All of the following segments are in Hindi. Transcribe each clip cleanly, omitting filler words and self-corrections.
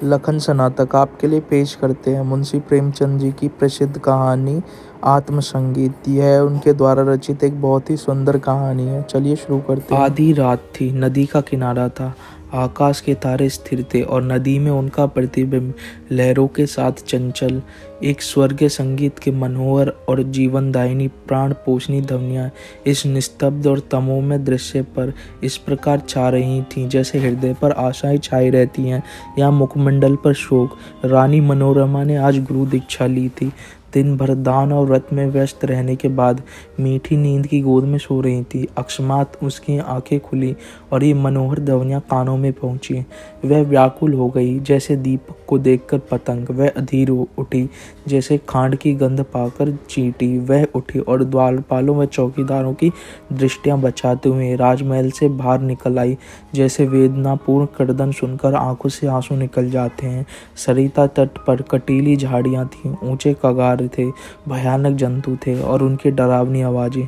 लखन स्नातक आपके लिए पेश करते हैं मुंशी प्रेमचंद जी की प्रसिद्ध कहानी आत्मसंगीत। यह उनके द्वारा रचित एक बहुत ही सुंदर कहानी है। चलिए शुरू करते हैं। आधी रात थी, नदी का किनारा था, आकाश के तारे स्थिर थे और नदी में उनका प्रतिबिंब लहरों के साथ चंचल। एक स्वर्गीय संगीत के मनोहर और जीवनदायिनी प्राण पोषणी ध्वनियाँ इस निस्तब्ध और तमोमय दृश्य पर इस प्रकार छा रही थीं जैसे हृदय पर आशाएं छाई रहती हैं या मुखमंडल पर शोक। रानी मनोरमा ने आज गुरु दीक्षा ली थी। दिन भर दान और व्रत में व्यस्त रहने के बाद मीठी नींद की गोद में सो रही थी। अकस्मात उसकी आंखें खुली और ये मनोहर ध्वनियाँ कानों में पहुंची। वह व्याकुल हो गई जैसे दीपक को देखकर पतंग। वह अधीर उठी जैसे खांड की गंध पाकर चींटी। वह उठी और द्वारपालों व चौकीदारों की दृष्टियां बचाते हुए राजमहल से बाहर निकल आई। जैसे वेदनापूर्ण कर्दन सुनकर आंखों से आंसू निकल जाते हैं। सरिता तट पर कटीली झाड़ियां थीं, ऊंचे कगार थे, भयानक जंतु थे और उनकी डरावनी आवाजें।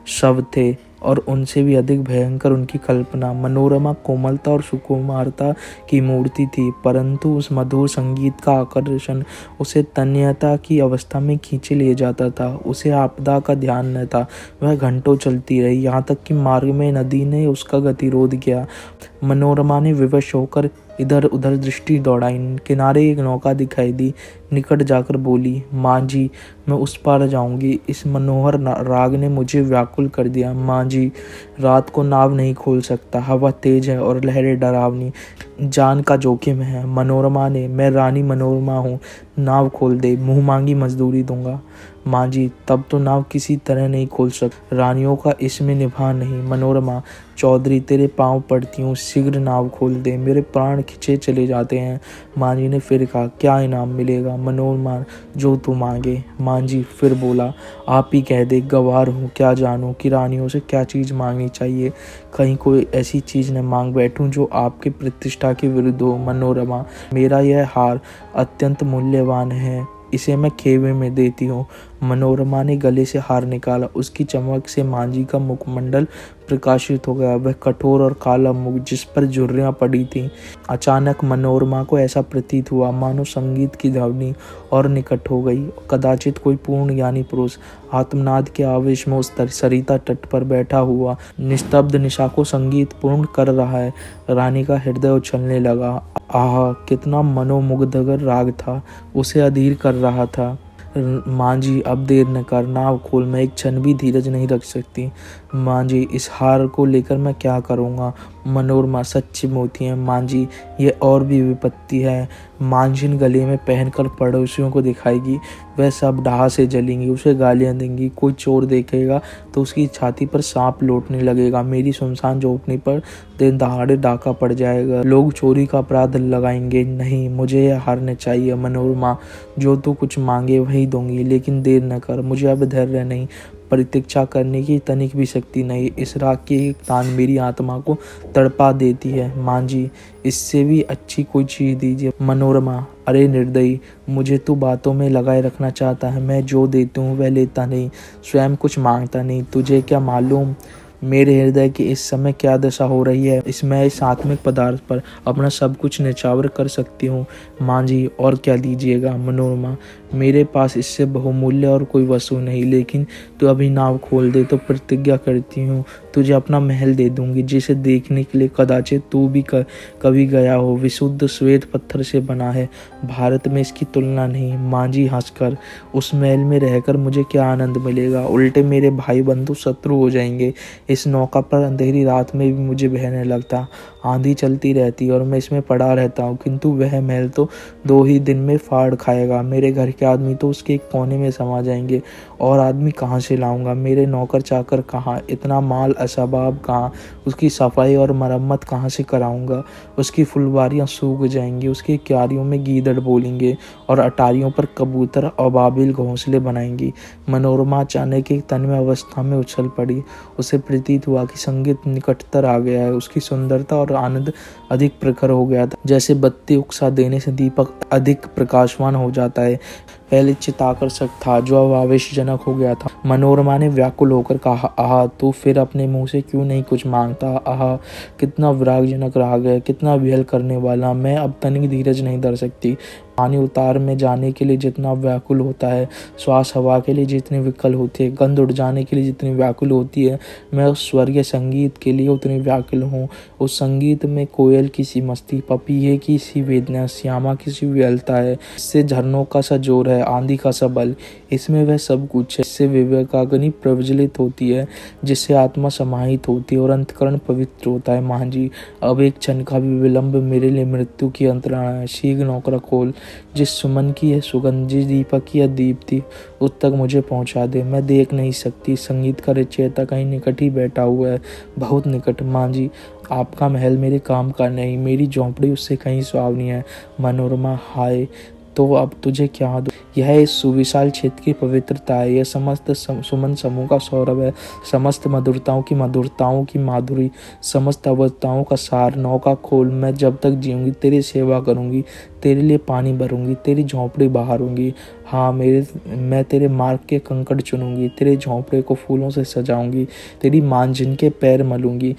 शव थे और उनसे भी अधिक भयंकर उनकी कल्पना। मनोरमा कोमलता और सुकुमारता की मूर्ति थी, परंतु उस मधुर संगीत का आकर्षण उसे तन्यता की अवस्था में खींचे ले जाता था। उसे आपदा का ध्यान न था। वह घंटों चलती रही, यहाँ तक कि मार्ग में नदी ने उसका गतिरोध किया। मनोरमा ने विवश होकर इधर उधर दृष्टि दौड़ाई। किनारे एक नौका दिखाई दी। निकट जाकर बोली, माँ जी, मैं उस पार जाऊंगी। इस मनोहर राग ने मुझे व्याकुल कर दिया। माँ जी, रात को नाव नहीं खोल सकता, हवा तेज है और लहरें डरावनी, जान का जोखिम है। मनोरमा ने, मैं रानी मनोरमा हूँ, नाव खोल दे, मुँह मांगी मजदूरी दूंगा। माँ जी, तब तो नाव किसी तरह नहीं खोल सकती, रानियों का इसमें निभा नहीं। मनोरमा, चौधरी तेरे पांव पड़ती हूँ, शीघ्र नाव खोल दे, मेरे प्राण खिंचे चले जाते हैं। माँ जी ने फिर कहा, क्या इनाम मिलेगा? मनोरमा, जो तू मांगे। माँ जी फिर बोला, आप ही कह दे, गवार हूँ, क्या जानूँ कि रानियों से क्या चीज़ मांगनी चाहिए। कहीं कोई ऐसी चीज़ न मांग बैठूं जो आपके प्रतिष्ठा के विरुद्ध हो। मनोरमा, मेरा यह हार अत्यंत मूल्यवान है, इसे मैं खेवे में देती हूँ। मनोरमा ने गले से हार निकाला। उसकी चमक से मांझी का मुखमंडल प्रकाशित हो गया। वह कठोर और काला मुख जिस पर झुर्रियां पड़ी थीं। अचानक मनोरमा को ऐसा प्रतीत हुआ मानो संगीत की ध्वनि और निकट हो गई। कदाचित कोई पूर्ण ज्ञानी पुरुष आत्मनाद के आवेश में उस सरिता तट पर बैठा हुआ निस्तब्ध निशा को संगीत पूर्ण कर रहा है। रानी का हृदय उछलने लगा। आह, कितना मनोमुग्धकर राग था, उसे अधीर कर रहा था। माँ जी, अब देर न कर, नाव खोल, मैं एक क्षण भी धीरज नहीं रख सकती। माँ जी, इस हार को लेकर मैं क्या करूँगा? मनोरमा, सच्ची मोती है माँ जी, ये और भी विपत्ति है। मानसिन गले में पहनकर पड़ोसियों को दिखाएगी, वह सब डाह से जलेंगी, उसे गालियाँ देंगी। कोई चोर देखेगा तो उसकी छाती पर सांप लौटने लगेगा। मेरी सुनसान झोपड़ी पर दिन दहाड़े डाका पड़ जाएगा, लोग चोरी का अपराध लगाएंगे। नहीं, मुझे यह हारने चाहिए। मनोरमा, जो तू कुछ मांगे वही दूंगी, लेकिन देर न कर, मुझे अब धैर्य नहीं, प्रतीक्षा करने की तनिक भी शक्ति नहीं। इस राग की एक तान मेरी आत्मा को तड़पा देती है। माँ जी, इससे भी अच्छी कोई चीज़ दीजिए। मनोरमा, अरे निर्दयी, मुझे तू बातों में लगाए रखना चाहता है। मैं जो देती हूँ वह लेता नहीं, स्वयं कुछ मांगता नहीं। तुझे क्या मालूम मेरे हृदय की इस समय क्या दशा हो रही है? इसमें इस आत्मिक पदार्थ पर अपना सब कुछ न्यौछावर कर सकती हूँ। माँ जी, और क्या दीजिएगा? मनोरमा, मेरे पास इससे बहुमूल्य और कोई वस्तु नहीं, लेकिन तू अभी नाव खोल दे तो प्रतिज्ञा करती हूँ तुझे अपना महल दे दूंगी, जिसे देखने के लिए कदाचित तू भी कभी गया हो। विशुद्ध श्वेत पत्थर से बना है, भारत में इसकी तुलना नहीं। माँ जी हंसकर, उस महल में रहकर मुझे क्या आनंद मिलेगा? उल्टे मेरे भाई बंधु शत्रु हो जाएंगे। इस नौका पर अंधेरी रात में भी मुझे बहने लगता, आंधी चलती रहती और मैं इसमें पड़ा रहता हूँ, किंतु वह महल तो 2 ही दिन में फाड़ खाएगा। मेरे घर के आदमी तो उसके एक कोने में समा जाएंगे, और आदमी कहाँ से लाऊंगा? मेरे नौकर चाकर कहाँ? इतना माल असबाब कहाँ? उसकी सफाई और मरम्मत कहाँ से कराऊंगा? उसकी फुलवारियाँ सूख जाएंगी, उसकी क्यारियों में गीदड़ बोलेंगे और अटारियों पर कबूतर और बाबिल घोंसले बनाएंगी। मनोरमा अचानक एक तन्मय अवस्था में उछल पड़ी। उसे प्रतीत हुआ कि संगीत निकटतर आ गया है। उसकी सुंदरता और आनंद अधिक प्रखर हो गया था, जैसे बत्ती उकसा देने से दीपक अधिक प्रकाशवान हो जाता है। पहले चित्ताकर्षक था जो अब आवेशजनक हो गया था। मनोरमा ने व्याकुल होकर कहा, आहा, तू फिर अपने मुंह से क्यों नहीं कुछ मांगता? आहा, कितना विरागजनक राग है, कितना विहल करने वाला। मैं अब तनिक धीरज नहीं धर सकती। पानी उतार में जाने के लिए जितना व्याकुल होता है, श्वास हवा के लिए जितनी विकल होती है, गंध उड़ जाने के लिए जितनी व्याकुल होती है, मैं उस स्वर्गीय संगीत के लिए उतनी व्याकुल हूँ। उस संगीत में कोयल की सी मस्ती, पपीहे की सी वेदना, श्यामा की सी विहलता है। इससे झरनों का सा जोर है, आंधी का सा बल, इसमें वह सब कुछ है। इससे विवेकाग्नि प्रज्वलित होती है, जिससे आत्मा समाहित होती है और अंतकरण पवित्र होता है। माँ जी, अब एक क्षण का भी विलंब मेरे लिए मृत्यु की अंतराणा है। शीघ्र नौकरा खोल, जिस सुमन की है सुगंध, जिस दीपक की है दीप्ति, उस तक मुझे पहुंचा दे। मैं देख नहीं सकती, संगीत का रचयिता कहीं निकट ही बैठा हुआ है, बहुत निकट। माँ जी, आपका महल मेरे काम का नहीं, मेरी झोंपड़ी उससे कहीं सुहावनी है। मनोरमा, हाय, तो अब तुझे क्या दूं? यह इस सुविशाल क्षेत्र की पवित्रता है, यह समस्त सुमन समूह का सौरभ है, समस्त मधुरताओं की माधुरी, समस्त अवस्थाओं का सार। नौका खोल, मैं जब तक जीऊंगी तेरी सेवा करूंगी, तेरे लिए पानी भरूंगी, तेरी झोंपड़ी बहारूंगी। हाँ, मैं तेरे मार्ग के कंकड़ चुनूंगी, तेरे झोंपड़े को फूलों से सजाऊंगी, तेरी मांझिन के पैर मलूंगी।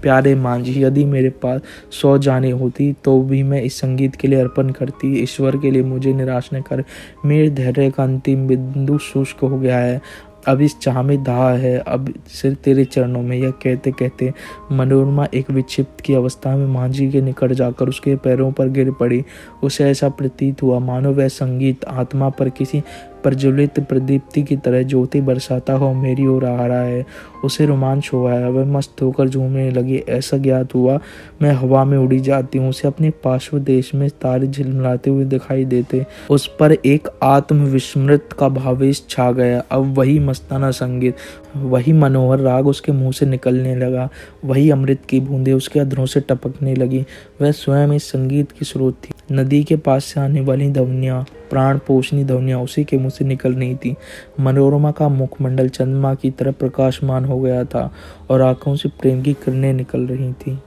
प्यारे मांझी, यदि मेरे पास 100 जानें होती तो भी मैं इस संगीत के लिए अर्पण करती। ईश्वर के लिए मुझे निराश न कर, मेरे धैर्य का अंतिम बिंदु शुष्क हो गया है। अब इस चाह में दाह है, अब सिर तेरे चरणों में। यह कहते कहते मनोरमा एक विक्षिप्त की अवस्था में मांझी के निकट जाकर उसके पैरों पर गिर पड़ी। उसे ऐसा प्रतीत हुआ मानो वह संगीत आत्मा पर किसी प्रज्वलित प्रदीप्ति की तरह ज्योति बरसाता हो मेरी ओर आ रहा है। उसे रोमांच हुआ है, वह मस्त होकर झूमने लगी। ऐसा ज्ञात हुआ मैं हवा में उड़ी जाती हूँ। उसे अपने पार्श्व देश में तारे झिलमिलाते हुए दिखाई देते। उस पर एक आत्मविस्मृत का भावेश छा गया। अब वही मस्ताना संगीत, वही मनोहर राग उसके मुंह से निकलने लगा, वही अमृत की बूंदें उसके अधरों से टपकने लगी। वह स्वयं इस संगीत की स्रोत थी। नदी के पास से आने वाली ध्वनियाँ, प्राण पोषणी ध्वनियाँ उसी के मुंह से निकल रही थी। मनोरमा का मुखमंडल चंद्रमा की तरह प्रकाशमान हो गया था और आंखों से प्रेम की किरणें निकल रही थी।